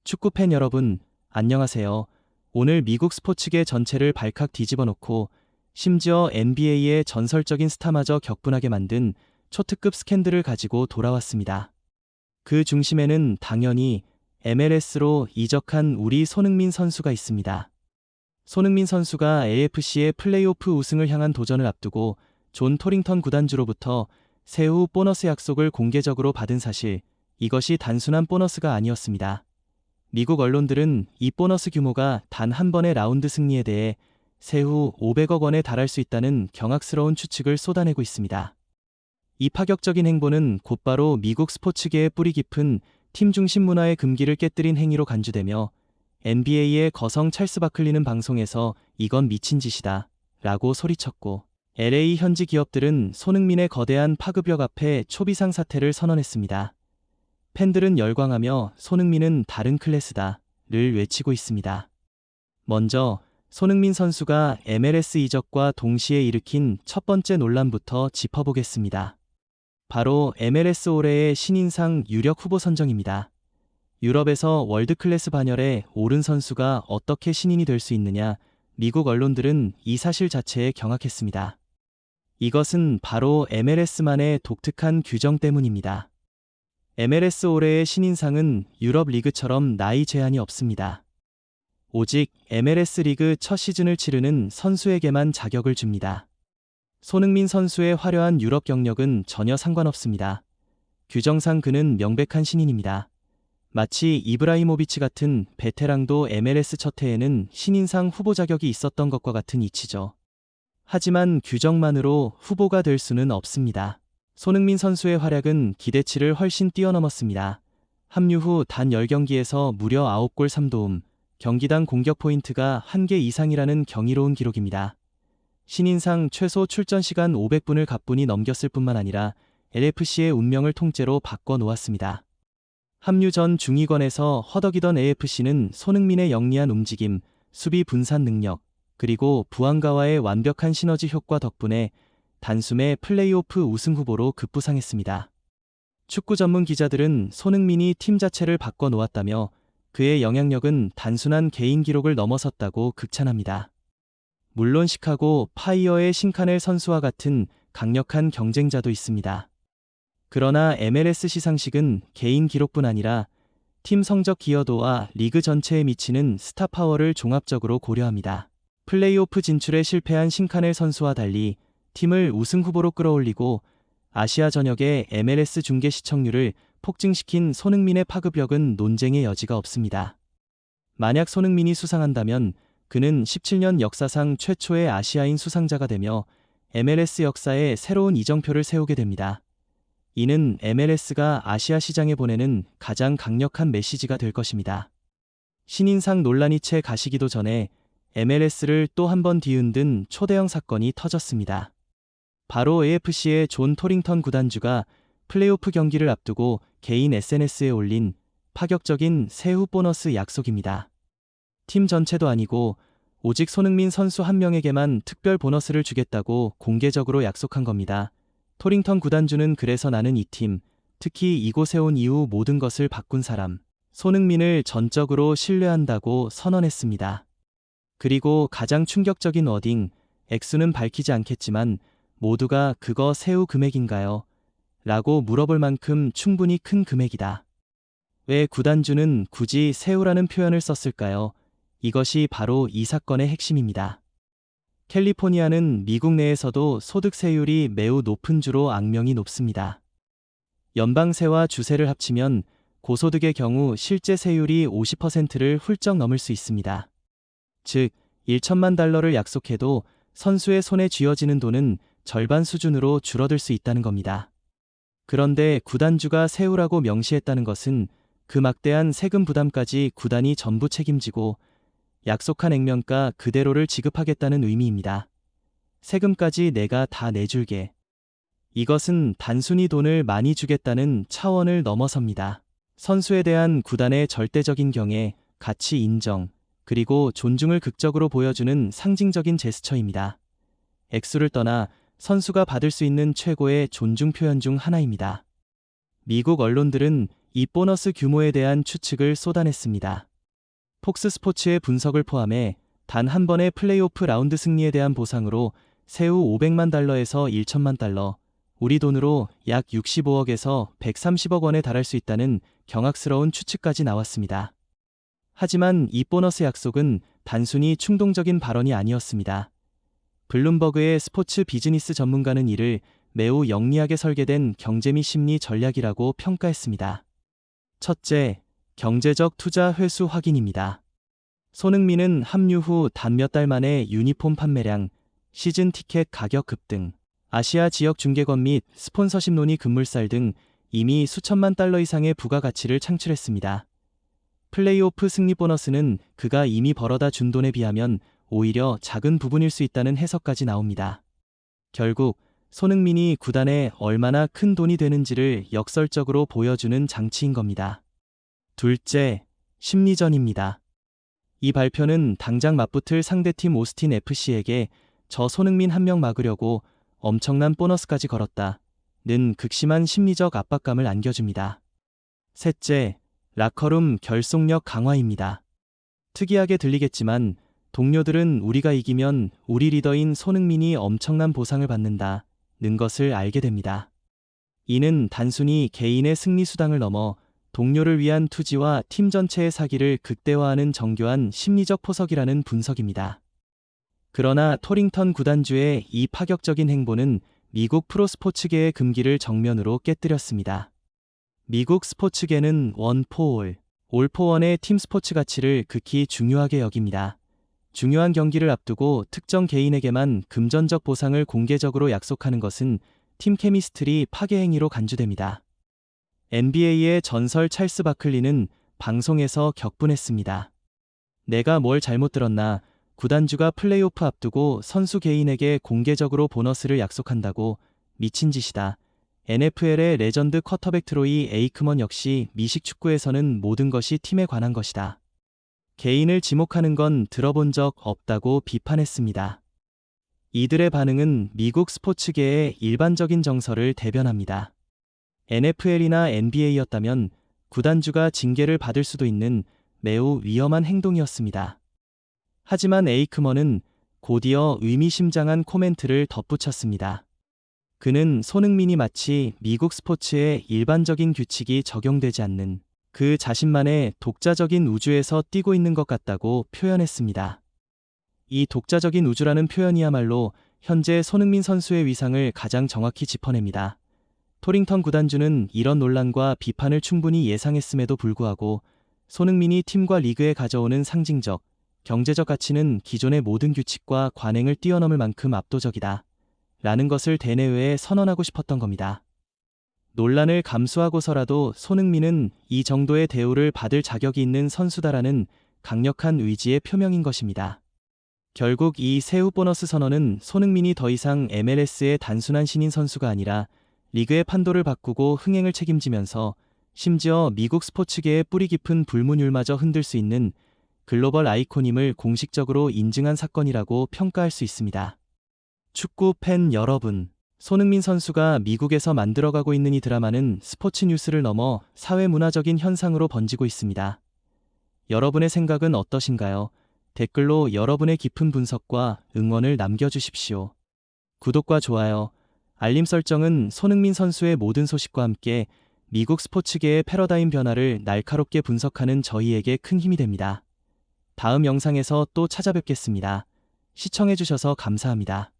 축구팬 여러분, 안녕하세요. 오늘 미국 스포츠계 전체를 발칵 뒤집어 놓고 심지어 NBA의 전설적인 스타마저 격분하게 만든 초특급 스캔들을 가지고 돌아왔습니다. 그 중심에는 당연히 MLS로 이적한 우리 손흥민 선수가 있습니다. 손흥민 선수가 AFC의 플레이오프 우승을 향한 도전을 앞두고 존 토링턴 구단주로부터 세후 보너스 약속을 공개적으로 받은 사실, 이것이 단순한 보너스가 아니었습니다. 미국 언론들은 이 보너스 규모가 단 한 번의 라운드 승리에 대해 세후 500억 원에 달할 수 있다는 경악스러운 추측을 쏟아내고 있습니다. 이 파격적인 행보는 곧바로 미국 스포츠계의 뿌리 깊은 팀 중심 문화의 금기를 깨뜨린 행위로 간주되며 NBA의 거성 찰스 바클리는 방송에서 이건 미친 짓이다 라고 소리쳤고, LA 현지 기업들은 손흥민의 거대한 파급력 앞에 초비상 사퇴를 선언했습니다. 팬들은 열광하며 손흥민은 다른 클래스다 를 외치고 있습니다. 먼저 손흥민 선수가 MLS 이적과 동시에 일으킨 첫 번째 논란부터 짚어보겠습니다. 바로 MLS 올해의 신인상 유력 후보 선정입니다. 유럽에서 월드클래스 반열에 오른 선수가 어떻게 신인이 될 수 있느냐, 미국 언론들은 이 사실 자체에 경악했습니다. 이것은 바로 MLS만의 독특한 규정 때문입니다. MLS 올해의 신인상은 유럽 리그처럼 나이 제한이 없습니다. 오직 MLS 리그 첫 시즌을 치르는 선수에게만 자격을 줍니다. 손흥민 선수의 화려한 유럽 경력은 전혀 상관없습니다. 규정상 그는 명백한 신인입니다. 마치 이브라이모비치 같은 베테랑도 MLS 첫 해에는 신인상 후보 자격이 있었던 것과 같은 이치죠. 하지만 규정만으로 후보가 될 수는 없습니다. 손흥민 선수의 활약은 기대치를 훨씬 뛰어넘었습니다. 합류 후 단 10경기에서 무려 9골 3도움, 경기당 공격 포인트가 1개 이상이라는 경이로운 기록입니다. 신인상 최소 출전 시간 500분을 가뿐히 넘겼을 뿐만 아니라 LFC의 운명을 통째로 바꿔놓았습니다. 합류 전 중위권에서 허덕이던 AFC는 손흥민의 영리한 움직임, 수비 분산 능력, 그리고 부안가와의 완벽한 시너지 효과 덕분에 단숨에 플레이오프 우승 후보로 급부상했습니다. 축구 전문 기자들은 손흥민이 팀 자체를 바꿔놓았다며 그의 영향력은 단순한 개인 기록을 넘어섰다고 극찬합니다. 물론 시카고 파이어의 신카넬 선수와 같은 강력한 경쟁자도 있습니다. 그러나 MLS 시상식은 개인 기록뿐 아니라 팀 성적 기여도와 리그 전체에 미치는 스타 파워를 종합적으로 고려합니다. 플레이오프 진출에 실패한 신카넬 선수와 달리 팀을 우승 후보로 끌어올리고 아시아 전역의 MLS 중계 시청률을 폭증시킨 손흥민의 파급력은 논쟁의 여지가 없습니다. 만약 손흥민이 수상한다면 그는 17년 역사상 최초의 아시아인 수상자가 되며 MLS 역사에 새로운 이정표를 세우게 됩니다. 이는 MLS가 아시아 시장에 보내는 가장 강력한 메시지가 될 것입니다. 신인상 논란이 채 가시기도 전에 MLS를 또 한 번 뒤흔든 초대형 사건이 터졌습니다. 바로 AFC의 존 토링턴 구단주가 플레이오프 경기를 앞두고 개인 SNS에 올린 파격적인 세후 보너스 약속입니다. 팀 전체도 아니고 오직 손흥민 선수 한 명에게만 특별 보너스를 주겠다고 공개적으로 약속한 겁니다. 토링턴 구단주는 그래서 나는 이 팀, 특히 이곳에 온 이후 모든 것을 바꾼 사람, 손흥민을 전적으로 신뢰한다고 선언했습니다. 그리고 가장 충격적인 워딩, 액수는 밝히지 않겠지만 모두가 그거 세후 금액인가요? 라고 물어볼 만큼 충분히 큰 금액이다. 왜 구단주는 굳이 세후라는 표현을 썼을까요? 이것이 바로 이 사건의 핵심입니다. 캘리포니아는 미국 내에서도 소득 세율이 매우 높은 주로 악명이 높습니다. 연방세와 주세를 합치면 고소득의 경우 실제 세율이 50%를 훌쩍 넘을 수 있습니다. 즉, 1천만 달러를 약속해도 선수의 손에 쥐어지는 돈은 절반 수준으로 줄어들 수 있다는 겁니다. 그런데 구단주가 세후라고 명시했다는 것은 그 막대한 세금 부담까지 구단이 전부 책임지고 약속한 액면가 그대로를 지급하겠다는 의미입니다. 세금까지 내가 다 내줄게. 이것은 단순히 돈을 많이 주겠다는 차원을 넘어섭니다. 선수에 대한 구단의 절대적인 경애, 가치 인정, 그리고 존중을 극적으로 보여주는 상징적인 제스처입니다. 액수를 떠나 선수가 받을 수 있는 최고의 존중 표현 중 하나입니다. 미국 언론들은 이 보너스 규모에 대한 추측을 쏟아냈습니다. 폭스 스포츠의 분석을 포함해 단 한 번의 플레이오프 라운드 승리에 대한 보상으로 세후 $500만 에서 $1,000만, 우리 돈으로 약 65억에서 130억 원에 달할 수 있다는 경악스러운 추측까지 나왔습니다. 하지만 이 보너스 약속은 단순히 충동적인 발언이 아니었습니다. 블룸버그의 스포츠 비즈니스 전문가는 이를 매우 영리하게 설계된 경제 및 심리 전략이라고 평가했습니다. 첫째, 경제적 투자 회수 확인입니다. 손흥민은 합류 후 단 몇 달 만에 유니폼 판매량, 시즌 티켓 가격 급등, 아시아 지역 중계권 및 스폰서십 논의 급물살 등 이미 수천만 달러 이상의 부가가치를 창출했습니다. 플레이오프 승리 보너스는 그가 이미 벌어다 준 돈에 비하면 오히려 작은 부분일 수 있다는 해석까지 나옵니다. 결국 손흥민이 구단에 얼마나 큰 돈이 되는지를 역설적으로 보여주는 장치인 겁니다. 둘째, 심리전입니다. 이 발표는 당장 맞붙을 상대팀 오스틴 FC에게 저 손흥민 한 명 막으려고 엄청난 보너스까지 걸었다는 극심한 심리적 압박감을 안겨줍니다. 셋째, 라커룸 결속력 강화입니다. 특이하게 들리겠지만 동료들은 우리가 이기면 우리 리더인 손흥민이 엄청난 보상을 받는다는 것을 알게 됩니다. 이는 단순히 개인의 승리 수당을 넘어 동료를 위한 투지와 팀 전체의 사기를 극대화하는 정교한 심리적 포석이라는 분석입니다. 그러나 토링턴 구단주의 이 파격적인 행보는 미국 프로스포츠계의 금기를 정면으로 깨뜨렸습니다. 미국 스포츠계는 원 포 올, 올 포 원의 팀 스포츠 가치를 극히 중요하게 여깁니다. 중요한 경기를 앞두고 특정 개인에게만 금전적 보상을 공개적으로 약속하는 것은 팀 케미스트리 파괴 행위로 간주됩니다. NBA의 전설 찰스 바클리는 방송에서 격분했습니다. 내가 뭘 잘못 들었나, 구단주가 플레이오프 앞두고 선수 개인에게 공개적으로 보너스를 약속한다고, 미친 짓이다. NFL의 레전드 쿼터백 트로이 에이크먼 역시 미식 축구에서는 모든 것이 팀에 관한 것이다. 개인을 지목하는 건 들어본 적 없다고 비판했습니다. 이들의 반응은 미국 스포츠계의 일반적인 정서를 대변합니다. NFL이나 NBA였다면 구단주가 징계를 받을 수도 있는 매우 위험한 행동이었습니다. 하지만 에이크먼은 곧이어 의미심장한 코멘트를 덧붙였습니다. 그는 손흥민이 마치 미국 스포츠의 일반적인 규칙이 적용되지 않는 그 자신만의 독자적인 우주에서 뛰고 있는 것 같다고 표현했습니다. 이 독자적인 우주라는 표현이야말로 현재 손흥민 선수의 위상을 가장 정확히 짚어냅니다. 토링턴 구단주는 이런 논란과 비판을 충분히 예상했음에도 불구하고 손흥민이 팀과 리그에 가져오는 상징적, 경제적 가치는 기존의 모든 규칙과 관행을 뛰어넘을 만큼 압도적이다 라는 것을 대내외에 선언하고 싶었던 겁니다. 논란을 감수하고서라도 손흥민은 이 정도의 대우를 받을 자격이 있는 선수다라는 강력한 의지의 표명인 것입니다. 결국 이 세후 보너스 선언은 손흥민이 더 이상 MLS의 단순한 신인 선수가 아니라 리그의 판도를 바꾸고 흥행을 책임지면서 심지어 미국 스포츠계의 뿌리 깊은 불문율마저 흔들 수 있는 글로벌 아이콘임을 공식적으로 인증한 사건이라고 평가할 수 있습니다. 축구 팬 여러분, 손흥민 선수가 미국에서 만들어가고 있는 이 드라마는 스포츠 뉴스를 넘어 사회문화적인 현상으로 번지고 있습니다. 여러분의 생각은 어떠신가요? 댓글로 여러분의 깊은 분석과 응원을 남겨주십시오. 구독과 좋아요, 알림 설정은 손흥민 선수의 모든 소식과 함께 미국 스포츠계의 패러다임 변화를 날카롭게 분석하는 저희에게 큰 힘이 됩니다. 다음 영상에서 또 찾아뵙겠습니다. 시청해주셔서 감사합니다.